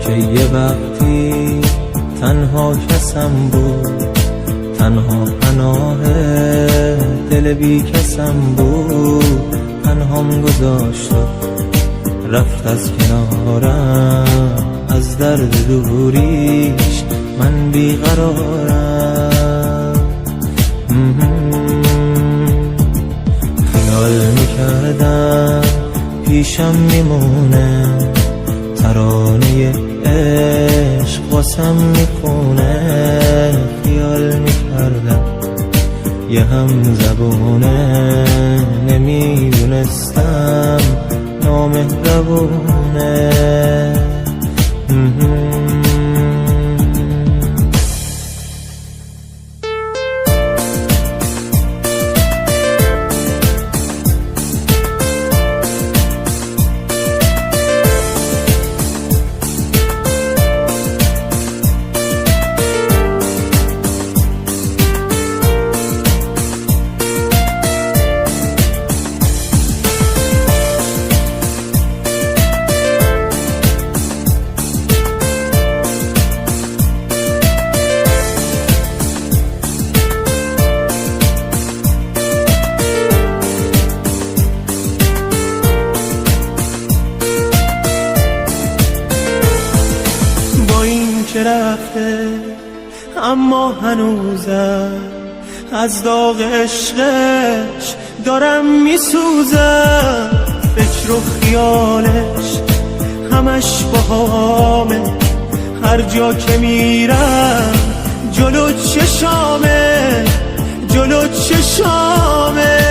که یه وقتی تنها کسم بود، تنها پناه دل بی کسم بود، تنهام گذاشت رفت از کنارم، از درد دوریش من بیقرارم. خیال میکردم پیشم میمونه، ترانه عشق واسم میخونه. خیال میکردم یه هم زبونه، نمیدونستم نامهربونه. که رفته اما هنوزم از داغ عشقش دارم میسوزم. فکر و خیالش همش باهامه، هر جا که میرم جلو چشامه، جلو چشامه.